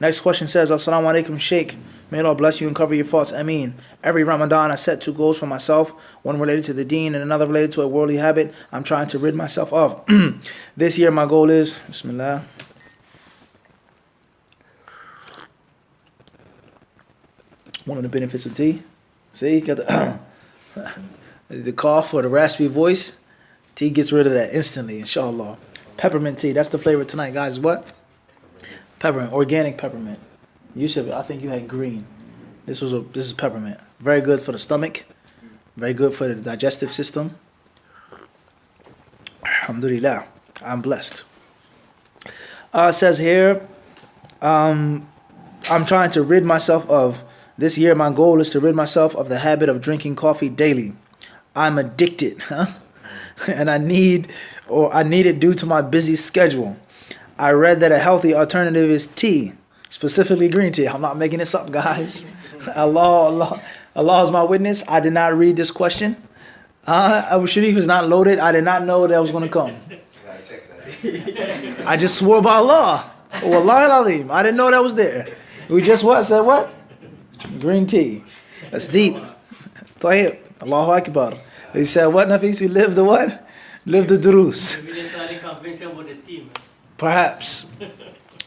Next question says, Assalamu alaikum, Sheikh. May Allah bless you and cover your faults. Ameen. Every Ramadan, I set 2 goals for myself, one related to the deen and another related to a worldly habit I'm trying to rid myself of. This year, my goal is, Bismillah. One of the benefits of tea. See, you got the cough or the raspy voice. Tea gets rid of that instantly, inshallah. Peppermint tea, that's the flavor tonight, guys. What? Peppermint, organic peppermint. I think you had green. This is peppermint. Very good for the stomach. Very good for the digestive system. Alhamdulillah, I'm blessed. It says here, I'm trying to rid myself of. This year, my goal is to rid myself of the habit of drinking coffee daily. I'm addicted, and I need it due to my busy schedule. I read that a healthy alternative is tea, specifically green tea. I'm not making this up, guys. Allah is my witness. I did not read this question. Abu Sharif is not loaded. I did not know that was going to come. I just swore by Allah. Wallahi al-Azim. I didn't know that was there. We just said what? Green tea. That's deep. Tayyib. Allahu Akbar. He said what, Nafis? You live the what? Live the durus. Perhaps. It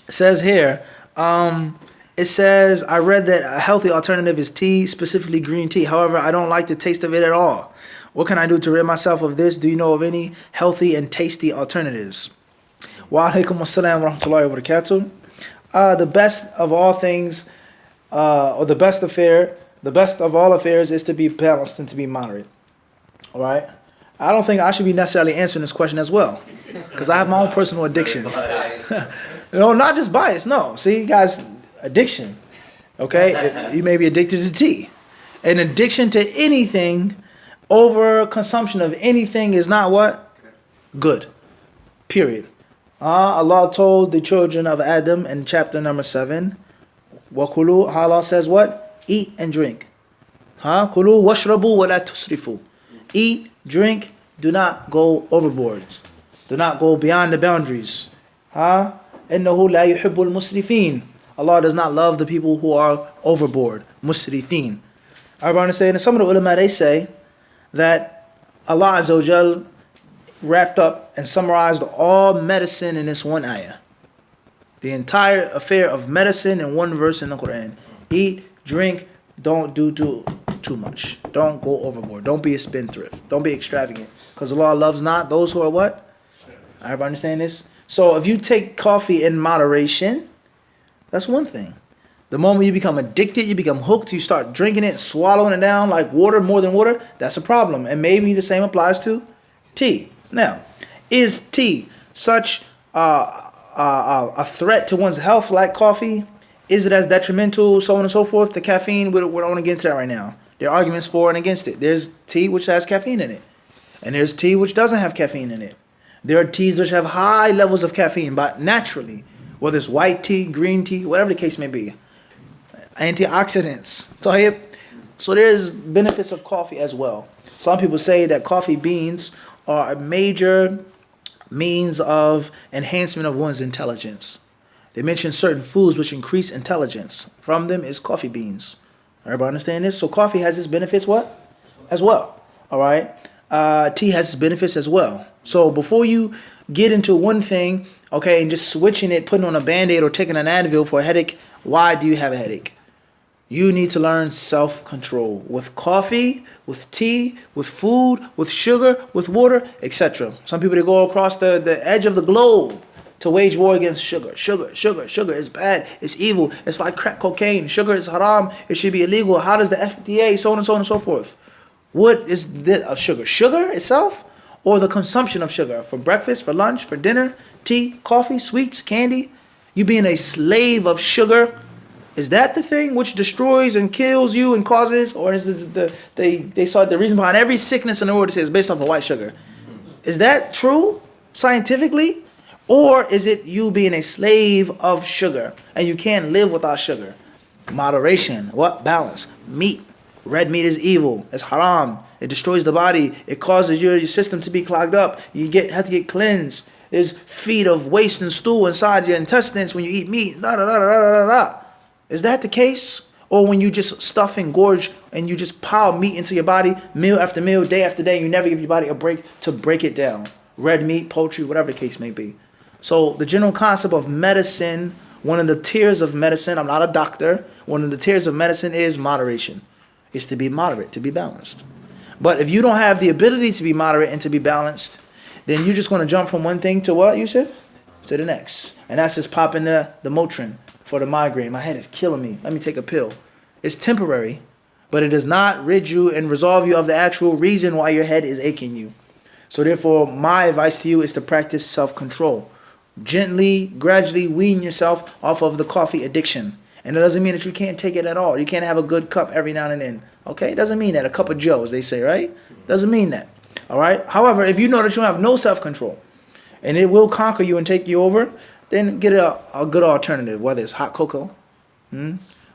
says here, it says, I read that a healthy alternative is tea, specifically green tea. However, I don't like the taste of it at all. What can I do to rid myself of this? Do you know of any healthy and tasty alternatives? Wa alaikum assalam wa rahmatullahi wa barakatuh. The best of all things, or the best of all affairs is to be balanced and to be moderate. All right? I don't think I should be necessarily answering this question as well, because I have my own personal addictions. No, not just bias. No. See, guys, addiction. Okay? You may be addicted to tea. An addiction to anything, over consumption of anything is not what? Good. Period. Allah told the children of Adam in chapter number 7, وَكُلُوا, Allah says what? Eat and drink. كُلُوا وَاشْرَبُوا وَلَا تُسْرِفُوا. Eat, drink, do not go overboard. Do not go beyond the boundaries. إِنَّهُ لَا يُحِبُّ الْمُسْرِفِينَ. Allah does not love the people who are overboard. Musrifin. I want to say, and some of the ulama, they say that Allah Azza wa Jal wrapped up and summarized all medicine in this one ayah. The entire affair of medicine in one verse in the Quran. Eat, drink, don't do too much. Don't go overboard. Don't be a spendthrift. Don't be extravagant. Because Allah loves not those who are what? Everybody understand this? So if you take coffee in moderation, that's one thing. The moment you become addicted, you become hooked, you start drinking it, swallowing it down like water, more than water, that's a problem. And maybe the same applies to tea. Now, is tea such a threat to one's health like coffee? Is it as detrimental, so on and so forth, the caffeine? We don't want to get into that right now. There are arguments for and against it. There's tea which has caffeine in it. And there's tea which doesn't have caffeine in it. There are teas which have high levels of caffeine, but naturally, whether it's white tea, green tea, whatever the case may be. Antioxidants. So there's benefits of coffee as well. Some people say that coffee beans are a major means of enhancement of one's intelligence. They mention certain foods which increase intelligence. From them is coffee beans. Everybody understand this? So coffee has its benefits what? As well. All right? Tea has its benefits as well. So before you get into one thing, okay, and just switching it, putting on a Band-Aid or taking an Advil for a headache, why do you have a headache? You need to learn self-control with coffee, with tea, with food, with sugar, with water, etc. Some people, they go across the edge of the globe to wage war against sugar. Sugar is bad. It's evil. It's like crack cocaine. Sugar is haram. It should be illegal. How does the FDA, so on and so on and so forth? What is this of sugar? Sugar itself, or the consumption of sugar for breakfast, for lunch, for dinner, tea, coffee, sweets, candy? You being a slave of sugar, is that the thing which destroys and kills you and causes, or is they saw the reason behind every sickness in the world is based off of white sugar? Is that true scientifically? Or is it you being a slave of sugar and you can't live without sugar? Moderation, what? Balance. Meat. Red meat is evil. It's haram. It destroys the body. It causes your system to be clogged up. You have to get cleansed. There's feet of waste and stool inside your intestines when you eat meat. Da, da, da, da, da, da, da. Is that the case? Or when you just stuff and gorge and you just pile meat into your body meal after meal, day after day, you never give your body a break to break it down. Red meat, poultry, whatever the case may be. So the general concept of medicine, one of the tiers of medicine, I'm not a doctor, one of the tiers of medicine is moderation. It's to be moderate, to be balanced. But if you don't have the ability to be moderate and to be balanced, then you're just going to jump from one thing to what, Yusuf? To the next. And that's just popping the Motrin for the migraine. My head is killing me. Let me take a pill. It's temporary, but it does not rid you and resolve you of the actual reason why your head is aching you. So therefore, my advice to you is to practice self-control. Gently, gradually wean yourself off of the coffee addiction. And it doesn't mean that you can't take it at all. You can't have a good cup every now and then. Okay? It doesn't mean that. A cup of Joe, as they say, right? Doesn't mean that. All right? However, if you know that you have no self-control and it will conquer you and take you over, then get a good alternative, whether it's hot cocoa,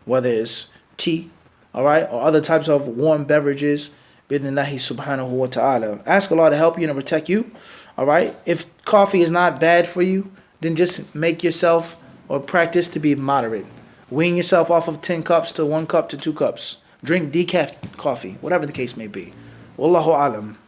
whether it's tea, all right, or other types of warm beverages. Bidnillahi subhanahu wa ta'ala. Ask Allah to help you and protect you. All right? If coffee is not bad for you, then just make yourself or practice to be moderate. Wean yourself off of 10 cups to 1 cup to 2 cups. Drink decaf coffee, whatever the case may be. Wallahu alam.